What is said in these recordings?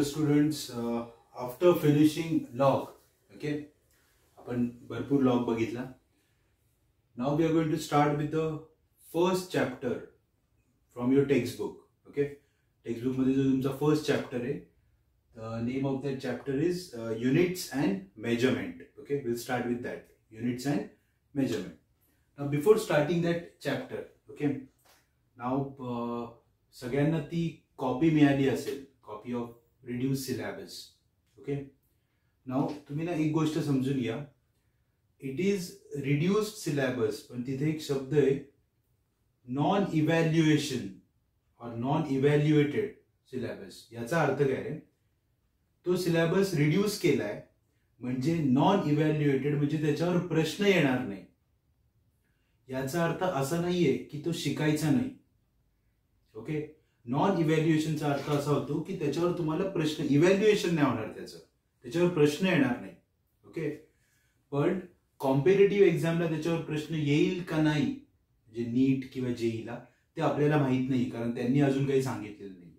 Dear students, after finishing log, okay, आपण भरपूर log बघितला. Now we are going to start with the first chapter from your textbook. Okay, textbook मध्ये जो तुमचा first chapter आहे, the name of that chapter is units and measurement. Okay, we'll start with that, units and measurement. Now before starting that chapter, okay, now सगळ्यांना ती copy मिळाली असेल, copy of reduce syllabus. Okay, now तुम्ही ना एक गोष्ट समजून घ्या, इट इज रिड्यूस्ड सिलेबस, पण तिथे एक शब्द आहे नॉन इव्हॅल्युएशन और नॉन इव्हॅल्युएटेड सिलेबस. याचा अर्थ काय रे, तो सिलेबस रिड्यूस केलाय म्हणजे नॉन इव्हॅल्युएटेड म्हणजे त्याच्यावर प्रश्न येणार नाही. याचा अर्थ असा नाहीये की तो शिकायचा नाही. ओके, नॉन इव्हॅल्युएशनचा अर्थ असा होतो की त्याच्यावर तुम्हाला प्रश्न, इव्हॅल्युएशन नाही होणार, त्याच्यावर प्रश्न येणार नाही. ओके, पण कॉम्पिटेटिव्ह एक्झामला त्याच्यावर प्रश्न येईल का नाही, म्हणजे नीट किंवा जेईला, ते आपल्याला माहित नाही, कारण त्यांनी अजून काही सांगितलेलं नाही.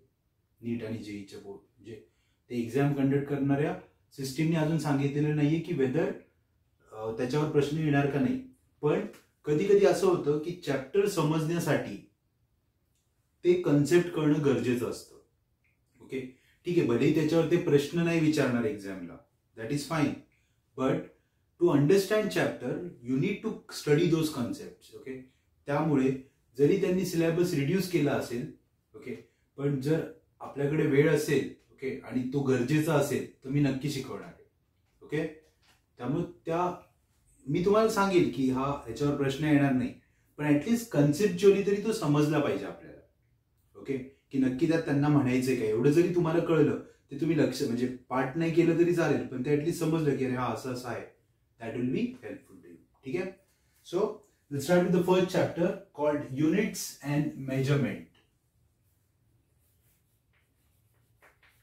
नीट आणि जेईच्या बोर्ड म्हणजे ते एक्झाम कंडक्ट करणाऱ्या सिस्टीमने अजून सांगितलेलं नाहीये की वेदर त्याच्यावर प्रश्न येणार का नाही. पण कधी कधी असं होतं की चॅप्टर समजण्यासाठी ते कन्सेप्ट करणं गरजेचं असतं. ओके, ठीक आहे, भलेही त्याच्यावर ते प्रश्न नाही विचारणार एक्झामला, that is fine, but to understand chapter you need to study those concept. Okay, त्यामुळे जरी त्यांनी सिलेबस रिड्यूस केला असेल, ओके, पण जर आपल्याकडे वेळ असेल, ओके, आणि तो गरजेचा असेल तर मी नक्की शिकवणार आहे. ओके, त्यामुळे मी तुम्हाला सांगेल की हा याच्यावर प्रश्न येणार नाही, पण ऍटलिस्ट कन्सेप्च्युअली तरी तो समजला पाहिजे आपल्याला. ओके, की नक्की त्यात त्यांना म्हणायचंय काय, एवढं जरी तुम्हाला कळलं ते तुम्ही लक्ष, म्हणजे पाठ नाही केलं तरी चालेल, पण ते ऍटलिस्ट समजलं की अरे हा असं असं आहे, that will be helpful to you. ठीक आहे, so will start with the first chapter called units and measurement.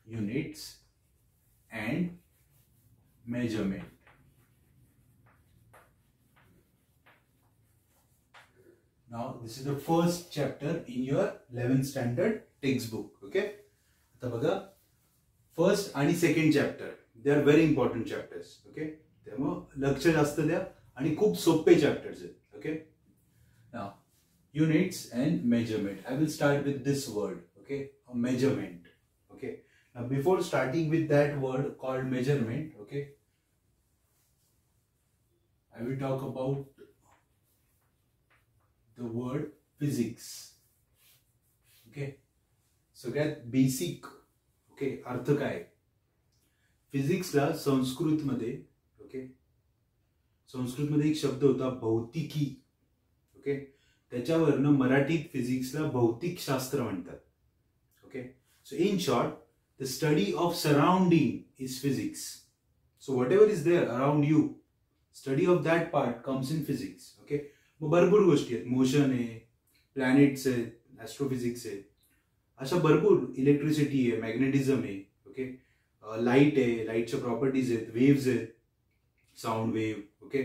Units and measurement. Now this is the first chapter in your 11th standard textbook. Okay, आता बघा, first आणि second chapter they are very important chapters. Okay, त्यामुळे लक्ष जास्त द्या आणि खूप सोपे चॅप्टर्स आहेत. Okay, now units and measurement. I will start with this word. Okay, measurement. Okay, now before starting with that word called measurement, okay, I will talk about the word physics. Okay, सगळ्यात basic, okay, अर्थ काय. फिजिक्सला संस्कृतमध्ये, okay, संस्कृतमध्ये एक शब्द होता भौतिकी. Okay, त्याच्यावरनं मराठीत फिजिक्सला भौतिक शास्त्र म्हणतात. Okay, so in short the study of surrounding is physics. So whatever is there around you, study of that part comes in physics. Okay, मग भरपूर गोष्टी आहेत, मोशन आहे, प्लॅनेट्स आहेत, ॲस्ट्रोफिजिक्स आहे, अशा भरपूर, इलेक्ट्रिसिटी आहे, मॅग्नेटिझम आहे. ओके, लाईट आहे, लाईटच्या प्रॉपर्टीज आहेत, वेव्ज आहेत, sound wave. Okay,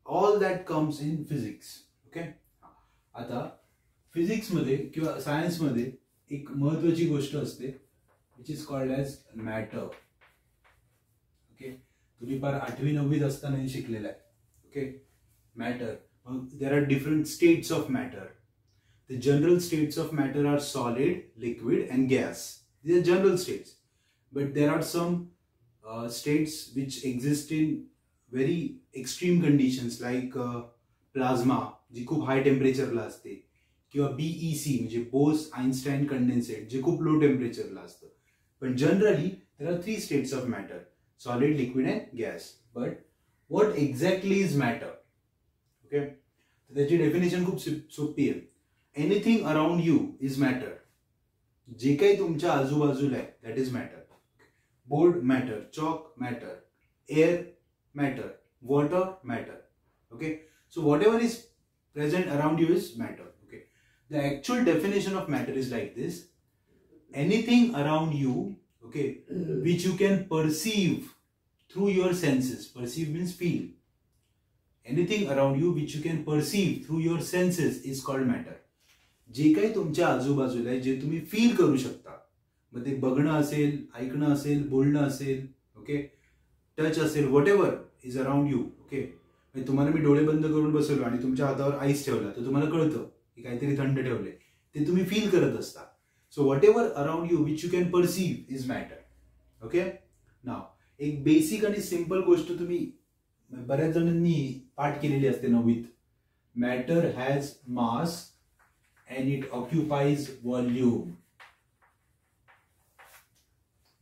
all that comes in physics. Okay, आता फिजिक्समध्ये किंवा सायन्समध्ये एक महत्वाची गोष्ट असते which is called as matter. Okay, तुम्ही फार 8वी-9वीत असताना शिकलेला आहे. Okay, matter. There are different states of matter. The general states of matter are solid, liquid and gas. These are general states. But there are some states which exist in very extreme conditions like plasma, जी खूप high temperature ला असते, किंवा BEC म्हणजे Bose-Einstein condensate, जे खूप low temperature ला असतं. But generally there are 3 states of matter: solid, liquid and gas. But what exactly is matter? Okay, त्याची डेफिनेशन खूप सोपी आहे. Anything around you is matter. जे काही तुमच्या आजूबाजूला आहे that is matter. Board matter, chalk matter, air matter, water matter. Okay, so whatever is present around you is matter. Okay, the actual definition of matter is like this: anything around you, okay, which you can perceive through your census. Perceive means feel. Anything around you which you can perceive through your senses is called matter. जे काही तुमच्या आजूबाजूला आहे, जे तुम्ही feel करू शकता, मग ते बघणं असेल, ऐकणं असेल, बोलणं असेल, ओके, टच असेल, what ever is around you. Okay, तुम्हाला मी डोळे बंद करून बसवलो आणि तुमच्या हातावर आईस ठेवला तर तुम्हाला कळतं की काहीतरी थंड ठेवले, ते तुम्ही फील करत असता. So whatever around you which you can perceive is matter. Okay, now एक बेसिक आणि सिंपल गोष्ट तुम्ही बऱ्याच जणांनी पाठ केलेली असते नववीत. Matter has mass and it occupies volume.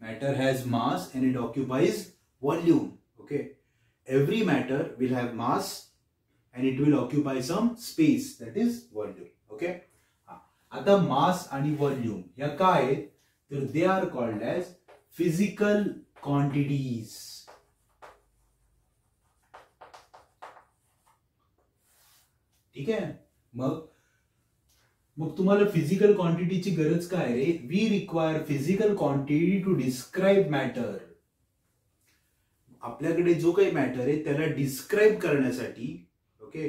Matter has mass and it occupies volume. Okay, every matter will have mass and it will occupy some space, that is volume. Okay, आता mass आणि volume या काय आहेत तर they are called as physical quantities. ठीक आहे, मग तुम्हाला फिजिकल क्वांटिटीची गरज काय रे? We require physical quantity to describe matter. आपल्याकडे जो काही मॅटर आहे त्याला डिस्क्राईब करण्यासाठी, ओके,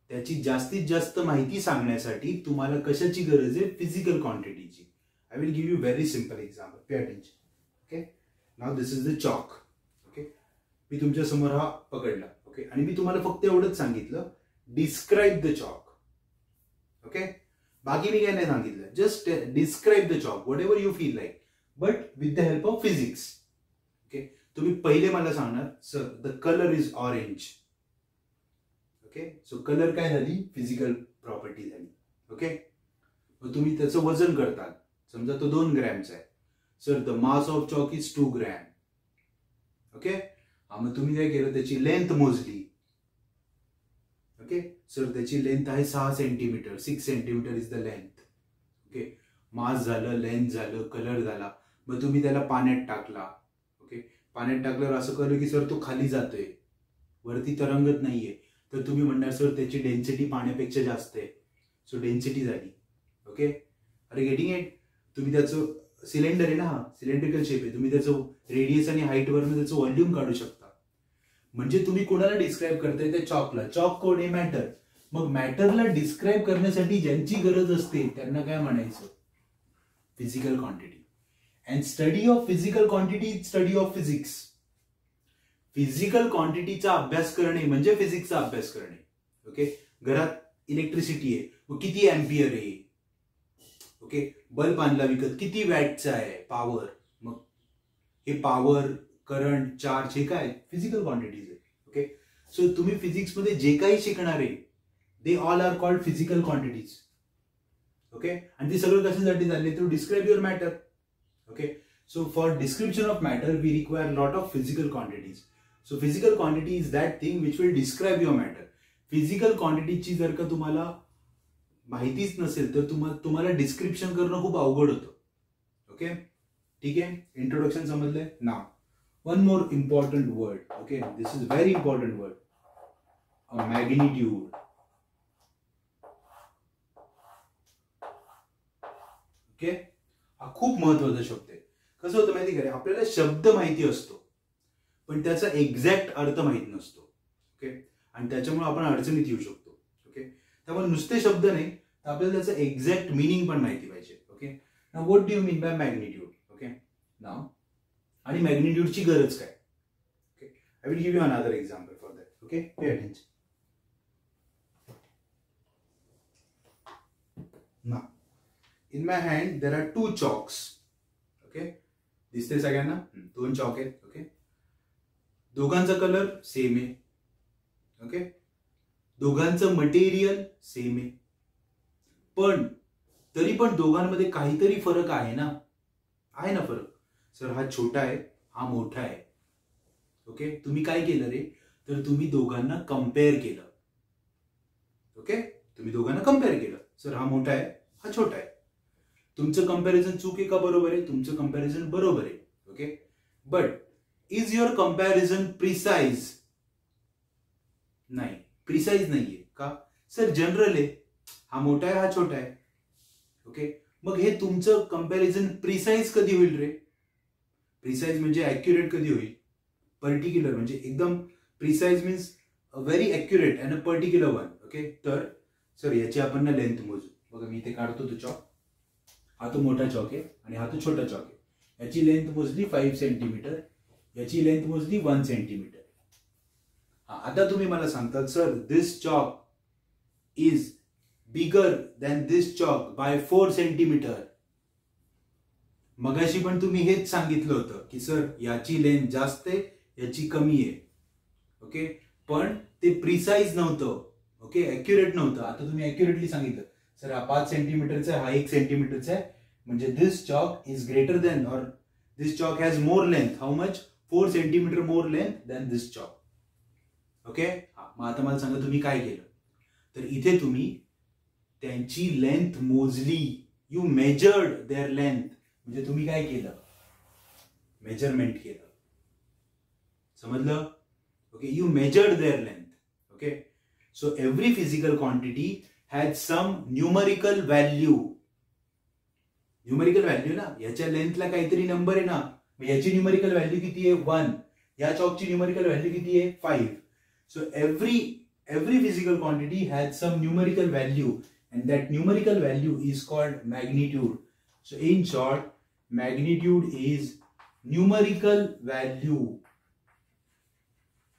त्याची जास्तीत जास्त माहिती सांगण्यासाठी तुम्हाला कशाची गरज आहे? फिजिकल क्वांटिटीची. I will give you very simple example. Pay attention. Okay, now this is the chalk. Okay, मी तुमच्या समोर हा पकडला. ओके, आणि मी तुम्हाला फक्त एवढंच सांगितलं, डिस्क्राईब द चॉक. ओके, बाकी मी काय नाही सांगितलं, just describe the chalk what ever you feel like, but with the help of physics. Okay, तुम्ही पहिले मला सांगणार sir the colour is orange. Okay, so colour काय झाली? फिजिकल प्रॉपर्टी झाली. ओके, मग तुम्ही त्याचं वजन करताल, समजा तो 2 ग्रॅमचा आहे. Sir the mass of chalk is 2 gram. Okay, मग तुम्ही काय केलं? त्याची लेंथ मोजली. ओके, सर त्याची लेंथ आहे 6 centimetre. 6 centimetre is the length. Okay, mass झालं, लेंथ झालं, कलर झाला. मग तुम्ही त्याला पाण्यात टाकला. ओके, पाण्यात टाकल्यावर असं कळलं की सर तो खाली जातोय, वरती तरंगत नाहीये. तर तुम्ही म्हणणार सर त्याची डेन्सिटी पाण्यापेक्षा जास्त आहे, सो डेन्सिटी झाली. ओके, अरे गेटिंग इट? तुम्ही त्याचं सिलेंडर आहे ना, हा सिलेंड्रिकल शेप आहे, तुम्ही त्याचं रेडियस आणि हाईट वरनं त्याचं व्हॉल्यूम काढू शकता. म्हणजे तुम्ही कोणाला डिस्क्राईब करताय? त्या चॉकला. चॉक कोण आहे? मॅटर. मग मॅटरला डिस्क्राईब करण्यासाठी ज्यांची गरज असते त्यांना काय म्हणायचं? Physical quantity. And study of physical quantity study of physics. Physical क्वांटिटीचा अभ्यास करणे म्हणजे फिजिक्सचा अभ्यास करणे. ओके, घरात इलेक्ट्रिसिटी आहे, मग किती अँपियर आहे? ओके, बल्ब आणला विकत, किती वॅटचा आहे पॉवर? मग हे पॉवर, करंट, चार्ज हे काय? फिजिकल क्वांटिटीज आहे. ओके, सो तुम्ही फिजिक्स मध्ये जे काही शिकणार आहे they all are called physical quantities. Okay, आणि ते सगळं कशासाठी झाले? To describe your matter. Okay, so for description of matter we require lot of physical quantities. So physical quantity is that thing which will describe your matter. Physical क्वांटिटीची जर का तुम्हाला माहितीच नसेल तर तुम्हाला डिस्क्रिप्शन करणं खूप अवघड होतं. ओके, ठीक आहे, introduction समजलंय. Now one more important word. Okay, this is very important word. A magnitude. Okay, हा खूप महत्वाचा शब्द आहे. कसं होतं माहिती का? आपल्याला शब्द माहिती असतो पण त्याचा एक्झॅक्ट अर्थ माहित नसतो. ओके, आणि त्याच्यामुळे आपण अडचणीत येऊ शकतो. ओके, त्यामुळे नुसते शब्द नाही तर आपल्याला त्याचं एक्झॅक्ट मिनिंग पण माहिती पाहिजे. Okay, now what do you mean by magnitude? Okay, now आणि मॅग्निट्यूडची गरज काय? Okay, I will give you another example for that. Okay, pay attention. Now in my hand there are 2 chalks. Okay, दिसते सगळ्यांना? 2 chalk आहेत. Okay, दोघांचा colour same आहे. Okay, दोघांचं material same आहे, पण तरी पण दोघांमध्ये काहीतरी फरक आहे ना? आहे ना फरक? सर हा छोटा आहे, हा मोठा आहे. ओके, तुम्ही काय केलं रे? तर तुम्ही दोघांना कम्पेअर केलं. ओके, तुम्ही दोघांना कम्पेअर केलं. सर हा मोठा आहे, हा छोटा आहे. तुमचं कंपॅरिझन चूक आहे का बरोबर आहे? तुमचं कंपॅरिझन बरोबर आहे. Okay, but is your comparison precise? नाही, प्रिसाइज नाहीये. का? सर जनरल आहे, हा मोठा आहे, हा छोटा आहे. ओके, मग हे तुमचं कंपॅरिझन प्रिसाइज कधी होईल रे? प्रिसाइज म्हणजे ॲक्युरेट कधी होईल? पर्टिक्युलर म्हणजे एकदम precise means a very accurate and a particular one. Okay, तर सर याची आपण ना लेंथ मोजू. बघा मी इथे काढतो तो चॉक. हा तो मोठा चॉक आहे आणि हा तो छोटा चॉक आहे. याची लेंथ मोजली 5 सेंटीमीटर, याची लेंथ मोजली 1 सेंटीमीटर. आता तुम्ही मला सांगतात sir this chalk is bigger than this chalk by 4 centimetre. मगाशी पण तुम्ही हेच सांगितलं होतं की सर याची लेंथ जास्त आहे याची कमी आहे. ओके, पण ते प्रिसाइज नव्हतं. ओके, ॲक्युरेट नव्हतं. आता तुम्ही ॲक्युरेटली सांगितलं सर हा 5 सेंटीमीटरचा आहे, हा 1 सेंटीमीटरचा आहे, म्हणजे this chalk is greater than or this chalk has more length. How much? 4 centimetre more length than this chalk. Okay, मग आता मला सांगा तुम्ही काय केलं. तर इथे तुम्ही त्यांची लेंथ मोजली. You measured their length. म्हणजे तुम्ही काय केलं? मेजरमेंट केलं. समजलं? Okay, you measured their length. Okay, so every physical quantity has some numerical value. Numerical value ना, याच्या लेंथला काहीतरी नंबर आहे ना, याची न्यूमरिकल व्हॅल्यू किती आहे? 1. या चॉकची न्यूमरिकल व्हॅल्यू किती आहे? 5. So every physical quantity has some numerical value, and that numerical value is called magnitude. So in short, magnitude is numerical value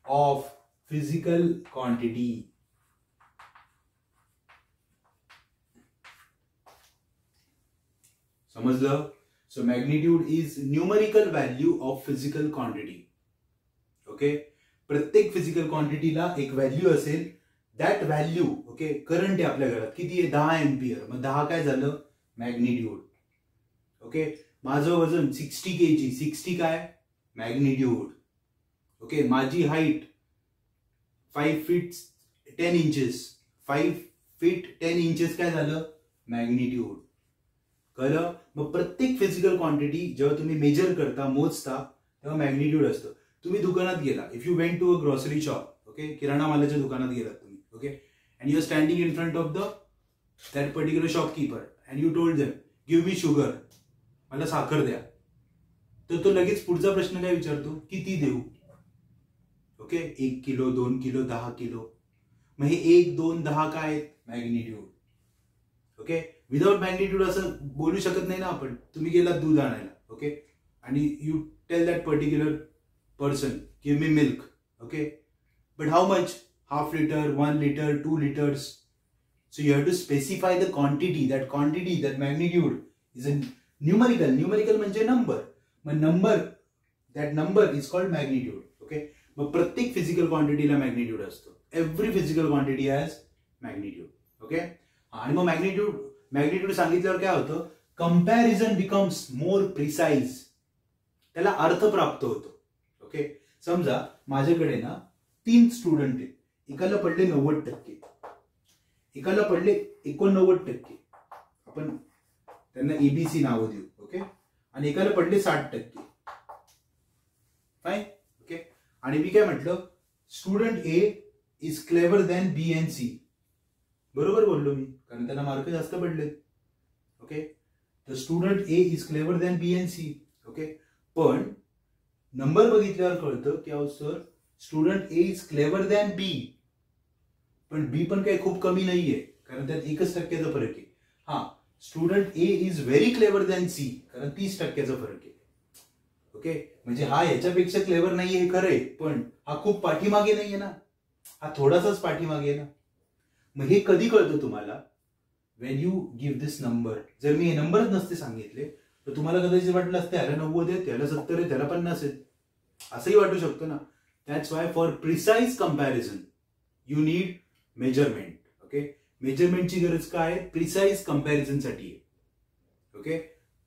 of physical quantity. समजलं? So magnitude is numerical value of physical quantity. Okay, प्रत्येक physical क्वांटिटीला एक value असेल. That value okay current आहे आपल्या घरात किती आहे? 10 ampere. मग 10 काय झालं? मॅग्निट्यूड. ओके, माझं वजन 60 kg. 60 काय? मॅग्निट्यूड. ओके, माझी height 5 feet 10 inches. 5 feet 10 inches काय झालं? मॅग्निट्यूड. कळलं? मग प्रत्येक फिजिकल क्वांटिटी जेव्हा तुम्ही मेजर करता, मोजता, तेव्हा मॅग्निट्यूड असतं. तुम्ही दुकानात गेला, if you went to a grocery shop, okay, किराणा मालाच्या दुकानात गेलात तुम्ही, okay, and you are standing in front of that particular shopkeeper and you told them give me sugar, मला साखर द्या. तर तो लगेच पुढचा प्रश्न काय विचारतो? किती देऊ? Okay, 1 kilo, 2 kilo, 10 kilo. मग हे 1, 2, 10 काय? मॅग्निट्यूड. ओके, विदाउट मॅग्निट्यूड असं बोलू शकत नाही ना आपण. तुम्ही गेलात दूध आणायला, ओके, आणि you tell that particular person give me milk, okay, but how much? Half liter, 1 liter, 2 liters. So you have to specify the quantity. That magnitude is a numerical म्हणजे number. मग number, that number is called magnitude. Okay, मग प्रत्येक physical क्वांटिटीला magnitude असतो. Every physical quantity has magnitude. Okay, आणि मग magnitude सांगितल्यावर काय होतं? Comparison becomes more precise. त्याला अर्थ प्राप्त होतो. ओके, समजा माझ्याकडे ना 3 स्टुडंट आहेत. एकाला पडले 90%, एकाला पडले 89%. आपण त्यांना एबीसी नावं देऊ. ओके, आणि एकाला पडले 60%. फाईन. ओके, आणि मी काय म्हटलं? Student A is clever than B and C. बरोबर बोललो मी, कारण त्यांना मार्क जास्त पडले. ओके, तर student A is clever than B and C. Okay, पण नंबर बघितल्यावर कळतं की अहो sir student A is clever than B, पण बी पण काही खूप कमी नाहीये, कारण त्यात 1% फरक आहे. हा, student A is very clever than C, कारण 30% फरक आहे. ओके, म्हणजे हा याच्यापेक्षा क्लेवर नाहीये हे खरंय, पण हा खूप पाठीमागे नाहीये ना, हा थोडासाच पाठीमागे आहे ना. मग हे कधी कळतं तुम्हाला? Wien you give this number. जर मी हे नंबरच नसते सांगितले तर तुम्हाला कदाचित वाटलं असतं याला 90 आहे, त्याला 70 आहे, त्याला 50 आहे, असंही वाटू शकतो ना. That's why for precise comparison you need measurement. Okay, मेजरमेंटची गरज काय आहे? प्रिसाइज कंपॅरिझनसाठी आहे. Okay,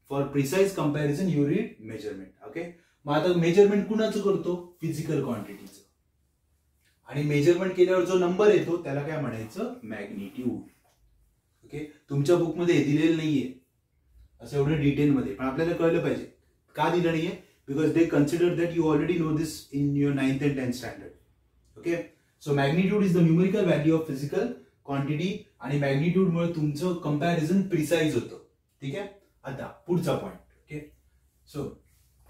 for precise comparison you need measurement. Okay, मग आता मेजरमेंट कुणाचं करतो? फिजिकल क्वांटिटीचं. आणि मेजरमेंट केल्यावर जो नंबर येतो त्याला काय म्हणायचं? मॅग्निट्यूड. ओके, तुमच्या बुकमध्ये हे दिलेलं नाहीये असं एवढं डिटेलमध्ये, पण आपल्याला कळलं पाहिजे. का दिलं नाहीये? Because they consider that you already know this in your 9th and 10th standard. Okay, so magnitude is the numerical value of physical quantity, आणि मॅग्निट्यूडमुळे तुमचं कंपॅरिझन प्रिसाइज होतं. ठीक आहे, आता पुढचा पॉइंट. ओके, सो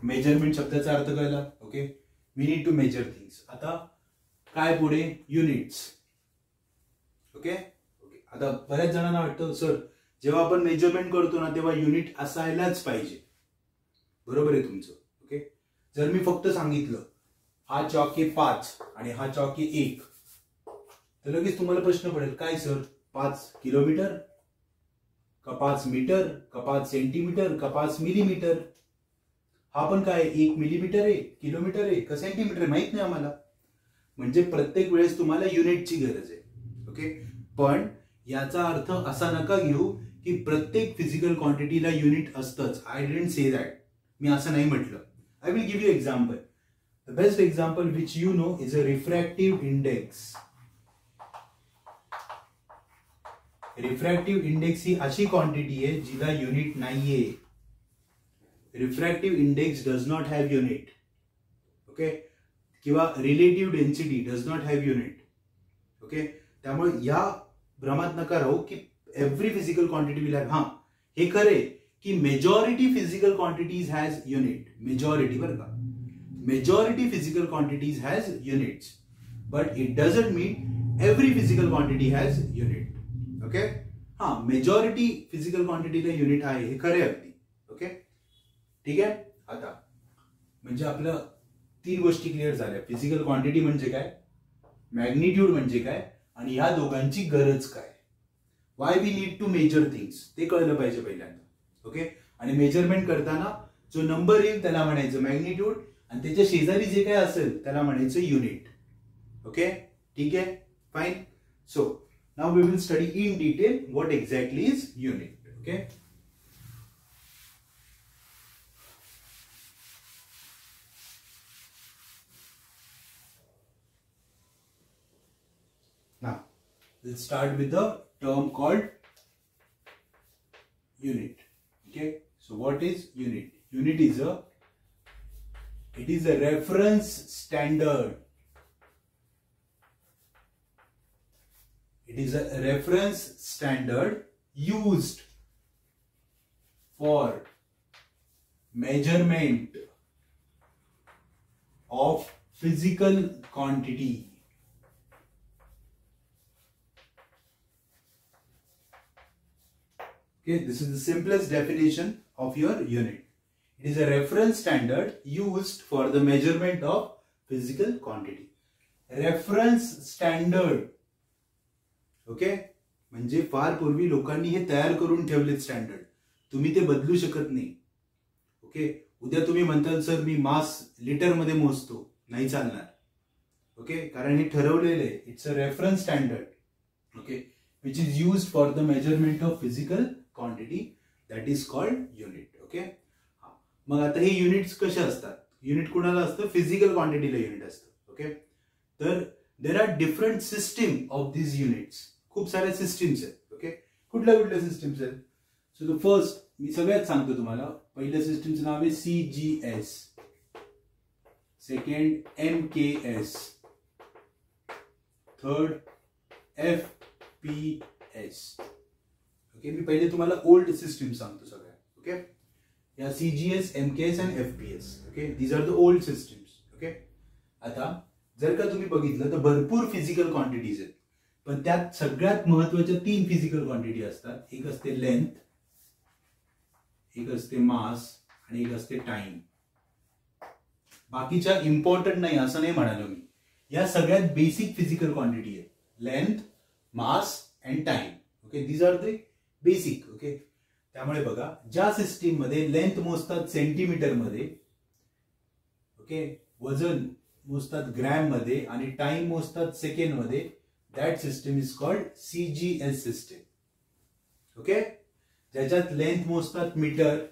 मेजरमेंट शब्दाचा अर्थ कळला. Okay, we need to measure things. आता काय पुढे? युनिट्स. ओके, आता बऱ्याच जणांना वाटतं सर जेव्हा आपण मेजरमेंट करतो ना तेव्हा युनिट असायलाच पाहिजे. बरोबर आहे तुमचं. ओके, जर मी फक्त सांगितलं हा चॉक आहे 5 आणि हा चॉक आहे 1, तर लगेच तुम्हाला प्रश्न पडेल, काय सर 5 किलोमीटर का 5 मीटर का 5 सेंटीमीटर का 5 मिलीमीटर? हा पण काय 1 मिलीमीटर आहे, किलोमीटर आहे का सेंटीमीटर आहे माहित नाही आम्हाला. म्हणजे प्रत्येक वेळेस तुम्हाला युनिटची गरज आहे. ओके, पण याचा अर्थ असा नका घेऊ की प्रत्येक फिजिकल क्वांटिटीला युनिट असतंच. I didn't say that. मी असं नाही म्हटलं. I will give you example. The best example which you know is a refractive index. Refractive index ही अशी क्वांटिटी आहे जिला युनिट नाहीये. Refractive index does not have unit. Okay, किंवा relative density does not have unit. Okay, त्यामुळे या भ्रमात नका राहू की every physical quantity will have. हा, हे खरे की majority physical quantities has unit. Majority बरं का, majority physical quantities has units, but it doesn't mean every physical quantity has unit. Okay, हा, मेजॉरिटी फिजिकल क्वांटिटीला युनिट आहे हे खरे अगदी. ओके, ठीक आहे. आता म्हणजे आपलं 3 गोष्टी क्लिअर झाल्या. फिजिकल क्वांटिटी म्हणजे काय, मॅग्निट्यूड म्हणजे काय, आणि ह्या दोघांची गरज काय. Why we need to measure things ते कळलं पाहिजे पहिल्यांदा. ओके, आणि मेजरमेंट करताना जो नंबर येईल त्याला म्हणायचं मॅग्निट्यूड, आणि त्याच्या शेजारी जे काय असेल त्याला म्हणायचं युनिट. ओके, ठीक आहे, fine. So now we will study in detail what exactly is unit. Okay, now we'll start with the term called unit. Okay, so what is unit? Unit is a reference standard. It is a reference standard used for measurement of physical quantity. Okay, this is the simplest definition of your unit. It is a reference standard used for the measurement of physical quantity. Reference standard. Okay, म्हणजे फार पूर्वी लोकांनी हे तयार करून ठेवलेत standard. तुम्ही ते बदलू शकत नाही. ओके, उद्या तुम्ही म्हणताल सर मी मास लिटर मध्ये मोजतो, नाही चालणार. ओके, कारण हे ठरवलेलं आहे. It's a reference standard. Okay, which is used for the measurement of physical quantity, that is called unit. Okay, मग आता हे युनिट्स कसे असतात? युनिट कुणाला असतं? फिजिकल क्वांटिटीला युनिट असतं. ओके, तर there are different system of this units. खूप साऱ्या सिस्टीम्स आहेत. ओके, कुठल्या सिस्टीम्स आहेत? सो द फर्स्ट मी सगळ्यात सांगतो तुम्हाला. पहिल्या सिस्टीमचं नाव आहे CGS, second MKS, third FPS. Okay, मी पहिले तुम्हाला ओल्ड सिस्टीम सांगतो सगळ्या. ओके, या CGS, MKS आणि FPS. Okay, these are the old systems. Okay, आता जर का तुम्ही बघितलं तर भरपूर फिजिकल क्वांटिटीज आहेत, पण त्यात सगळ्यात महत्वाच्या 3 फिजिकल क्वांटिटी असतात. एक असते लेंथ, एक असते मास आणि एक असते टाइम. बाकीच्या इम्पॉर्टंट नाही असं नाही म्हणालो मी. या सगळ्यात बेसिक फिजिकल क्वांटिटी आहेत. Length, mass and time. Okay, these are the basic. Okay, त्यामुळे बघा, ज्या सिस्टीम मध्ये लेंथ मोजतात सेंटीमीटर मध्ये, ओके, वजन मोजतात ग्रॅम मध्ये आणि टाइम मोजतात सेकंड मध्ये, that system is called CGS system. Okay, ज्याच्यात लेंथ मोजतात metre,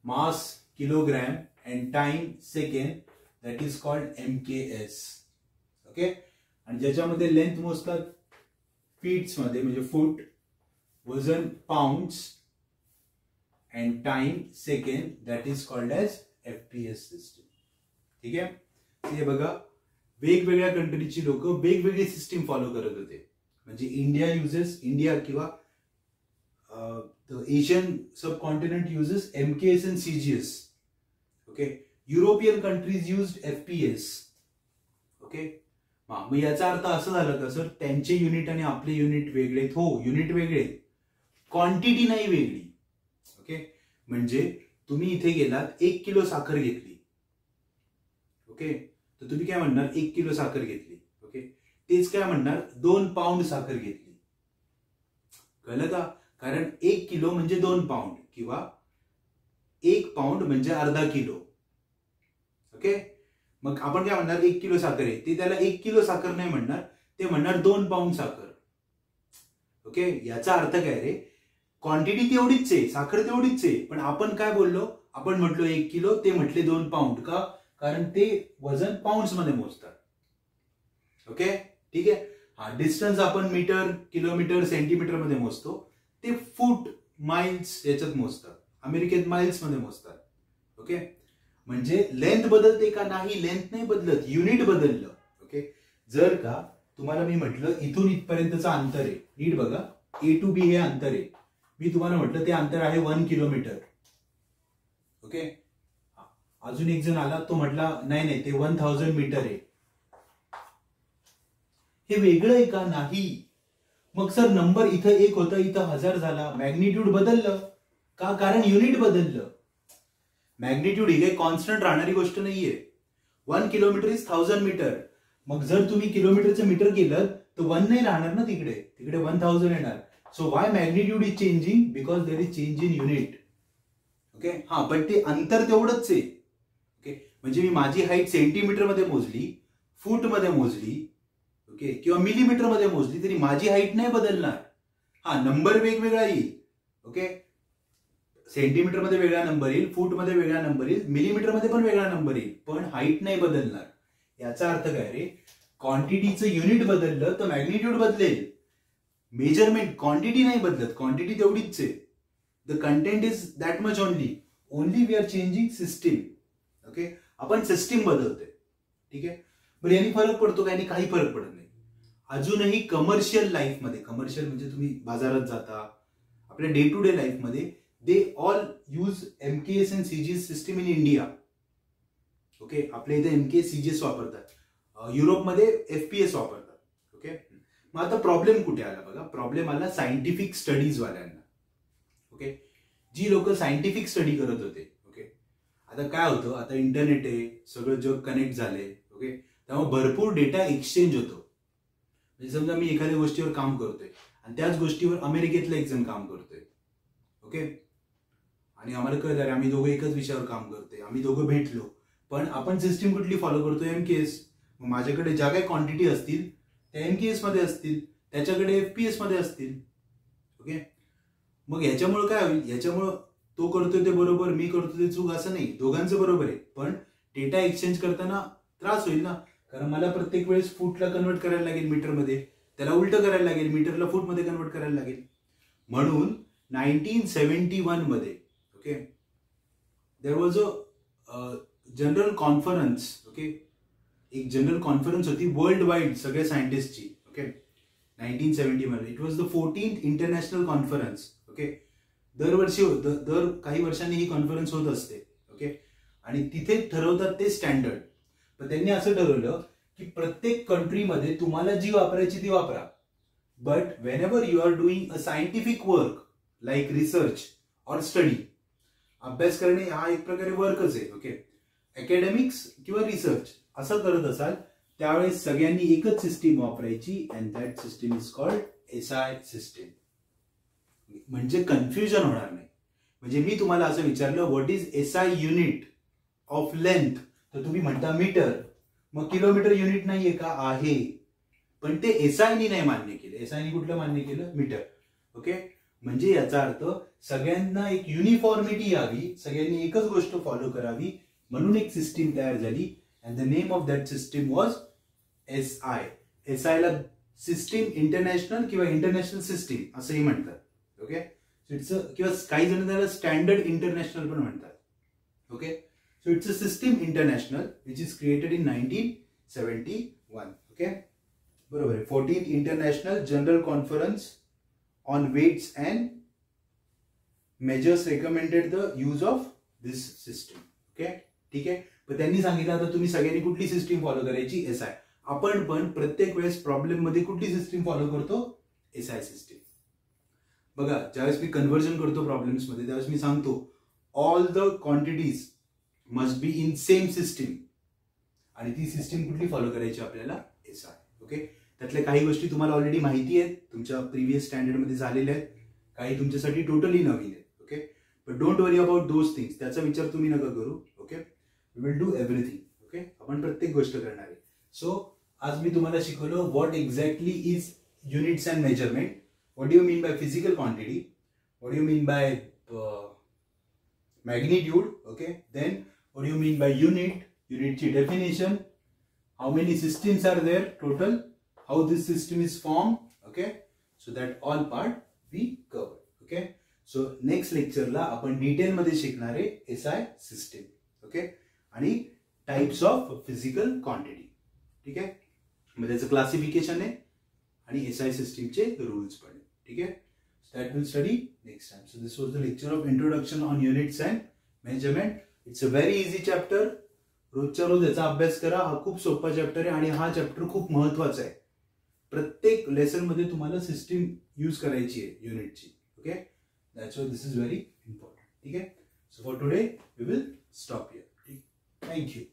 mass kilogram and time second, that is called MKS. Okay, आणि ज्याच्यामध्ये लेंथ मोजतात फीट्स मध्ये म्हणजे फूट, वजन pounds and time second, that is called as FPS system. ठीक आहे, हे बघा, वेगवेगळ्या कंट्रीची लोक वेगवेगळी सिस्टीम फॉलो करत होते. म्हणजे इंडिया किंवा Asian sub continent uses MKS and CGS. Okay, European countries used FPS. Okay, मग याचा अर्थ असं झालं का सर त्यांचे युनिट आणि आपले युनिट वेगळे? हो, युनिट वेगळे, क्वांटिटी नाही वेगळी. ओके, म्हणजे तुम्ही इथे गेलात 1 किलो साखर घेतली. ओके, तर तुम्ही काय म्हणणार 1 किलो साखर घेतली. ओके, तेच काय म्हणणार 2 पाऊंड साखर घेतली. कळलं का? कारण 1 किलो म्हणजे 2 पाऊंड किंवा 1 पाऊंड म्हणजे अर्धा किलो. ओके, मग आपण काय म्हणणार 1 किलो साखर आहे, ते त्याला 1 किलो साखर नाही म्हणणार, ते म्हणणार 2 पाऊंड साखर. ओके, याचा अर्थ काय रे, क्वांटिटी तेवढीच आहे, साखर तेवढीच आहे, पण आपण काय बोललो, आपण म्हटलो 1 किलो, ते म्हटले 2 पाऊंड. का? कारण ते वजन पाऊंड्स मध्ये मोजतात. ओके, ठीक आहे. हा डिस्टन्स आपण मीटर, किलोमीटर, सेंटीमीटर मध्ये मोजतो, ते फूट, माइल्स याच्यात मोजतात. अमेरिकेत माइल्स मध्ये मोजतात. ओके, म्हणजे लेंथ बदलते का? नाही, लेंथ नाही बदलत, युनिट बदललं. ओके, जर का तुम्हाला मी म्हटलं इथून इथपर्यंतचं अंतर आहे, नीट बघा, A to B हे अंतर आहे, मी तुम्हाला म्हटलं ते अंतर आहे 1 किलोमीटर. ओके, अजून एक जण आला, तो म्हटला नाही नाही ते 1000 मीटर आहे. हे वेगळं आहे का? नाही. मग सर नंबर इथं 1 होता, इथं 1000 झाला, मॅग्निट्यूड बदललं का? कारण युनिट बदललं. मॅग्निट्यूड ही काही कॉन्स्टंट राहणारी गोष्ट नाहीये. 1 किलोमीटर इज 1000 मीटर. मग जर तुम्ही किलोमीटरचं मीटर केलं तर 1 नाही राहणार ना, तिकडे 1000 येणार. So Y magnitude is changing? Because there is change in unit. Okay, हा, पण ते अंतर तेवढंच आहे. ओके, म्हणजे मी माझी हाईट सेंटीमीटर मध्ये मोजली, फूट मध्ये मोजली, ओके, किंवा मिलीमीटर मध्ये मोजली, तरी माझी हाईट नाही बदलणार. हा, नंबर वेगवेगळा येईल. ओके, सेंटीमीटर मध्ये वेगळा नंबर येईल, फूट मध्ये वेगळा नंबर येईल, मिलीमीटर मध्ये पण वेगळा नंबर येईल, पण हाईट नाही बदलणार. याचा अर्थ काय रे, क्वांटिटीचं युनिट बदललं तर मॅग्निट्यूड बदलेल. मेजरमेंट, क्वांटिटी नाही बदलत, क्वांटिटी तेवढीच आहे. The content is that much only we are changing system. Okay, आपण सिस्टीम बदलतोय. ठीक आहे, बरं यांनी फरक पडतो का? यांनी काही फरक पडत नाही. अजूनही कमर्शियल लाईफमध्ये, कमर्शियल म्हणजे तुम्ही बाजारात जाता, आपल्या डे टू डे लाईफमध्ये, they all use MKS and CGS system in India. Okay, आपल्या इथे MKS CGS वापरतात, युरोपमध्ये FPS वापरतात. ओके, मग आता प्रॉब्लेम कुठे आला बघा, प्रॉब्लेम आला सायंटिफिक स्टडीज वाल्यांना. ओके, जी लोक सायंटिफिक स्टडी करत होते. ओके, आता काय होतं, आता इंटरनेट आहे, सगळं जग कनेक्ट झाले. ओके, त्यामुळे भरपूर डेटा एक्सचेंज होतो. म्हणजे समजा मी एखाद्या गोष्टीवर काम करतोय आणि त्याच गोष्टीवर अमेरिकेतला एक जण काम करतोय. ओके, आणि आम्हाला कळलं आम्ही दोघं एकच विषयावर काम करतोय, आम्ही दोघं भेटलो, पण आपण सिस्टीम कुठली फॉलो करतोय? MKS. मग माझ्याकडे ज्या काही क्वांटिटी असतील त्या MKS मध्ये असतील, त्याच्याकडे FPS मध्ये असतील. ओके, मग याच्यामुळे काय होईल, याच्यामुळं तो करतोय ते बरोबर, मी करतोय ते चूक असं नाही, दोघांचं बरोबर आहे, पण डेटा एक्सचेंज करताना त्रास होईल ना, कारण मला प्रत्येक वेळेस फूटला कन्वर्ट करायला लागेल मीटरमध्ये, त्याला उलटं करायला लागेल, मीटरला फूटमध्ये कन्वर्ट करायला लागेल. म्हणून 1971 मध्ये, okay, there was a general conference. Okay, एक जनरल कॉन्फरन्स होती वर्ल्ड वाईड सगळ्या सायंटिस्टची. Okay, 1971. It was the 14th international conference. Okay, दरवर्षी दर काही वर्षांनी ही कॉन्फरन्स होत असते. ओके, आणि तिथे ठरवतात ते स्टँडर्ड. पण त्यांनी असं ठरवलं की प्रत्येक कंट्रीमध्ये तुम्हाला जी वापरायची ती वापरा, but whenever you are doing a scientific work like research or study, अभ्यास करणे हा एक प्रकारे वर्कच आहे. ओके, अकॅडमिक्स किंवा रिसर्च असं करत असाल त्यावेळेस सगळ्यांनी एकच सिस्टीम वापरायची, and that system is called SI system. म्हणजे कन्फ्युजन होणार नाही. म्हणजे मी तुम्हाला असं विचारलं what is SI unit of length, तर तुम्ही म्हणता मीटर. मग किलोमीटर युनिट नाहीये का? आहे, पण ते SI नाही मान्य केलं. SI कुठलं मान्य केलं? मीटर. ओके, म्हणजे याचा अर्थ सगळ्यांना एक युनिफॉर्मिटी यावी, सगळ्यांनी एकच गोष्ट फॉलो करावी, म्हणून एक सिस्टीम तयार झाली. And the name of that system was SI. SI ला सिस्टीम इंटरनॅशनल किंवा इंटरनॅशनल सिस्टीम असंही म्हणतात. ओके, इट्स किंवा काही जण त्याला स्टँडर्ड इंटरनॅशनल पण म्हणतात. Okay, so it's a system international which is created in 1971. Okay, बरोबर आहे. 14th international general conference on weights and measures recommended the use of this system. Okay, ठीक आहे. पण त्यांनी सांगितलं आता तुम्ही सगळ्यांनी कुठली सिस्टीम फॉलो करायची? SI. आपण पण प्रत्येक वेळेस प्रॉब्लेम मध्ये कुठली सिस्टीम फॉलो करतो? SI system. बघा, ज्यावेळेस मी कन्व्हर्जन करतो प्रॉब्लेम्स मध्ये त्यावेळेस मी सांगतो all the quantities must be in same system, आणि ती सिस्टीम कुठली फॉलो करायची आपल्याला, SI. ओके, त्यातल्या काही गोष्टी तुम्हाला ऑलरेडी माहिती आहेत, तुमच्या प्रिव्हियस स्टँडर्ड मध्ये झालेल्या आहेत, काही तुमच्यासाठी टोटली नवीन आहेत. Okay, but don't worry about those things, त्याचा विचार तुम्ही नका करू. Okay, we will do everything. Okay, आपण प्रत्येक गोष्ट करणार आहे. सो आज मी तुम्हाला शिकवलो what exactly is units and measurement, what you mean by physical quantity, what you mean by magnitude. Okay, then what do you mean by unit, unitची definition, how many systems are there total, how this system is formed. Okay, so that all part we cover. Okay, so next lecture ला आपण detail मध्ये शिकणार आहे SI system. Okay, आणि types of physical quantity. ठीक आहे, मग त्याचं क्लासिफिकेशन आहे आणि SI सिस्टीमचे रूल्स पण आहे. ठीक आहे, that we'll study next time. So this was the lecture of introduction on units and measurement. It's a very easy chapter. रोजच्या रोज याचा अभ्यास करा. हा खूप सोपा चॅप्टर आहे आणि हा चॅप्टर खूप महत्वाचा आहे. प्रत्येक लेसन मध्ये तुम्हाला सिस्टीम यूज करायची आहे युनिटची. Okay, that's why this is very important. ठीक आहे, so for today we will stop here. Thank you.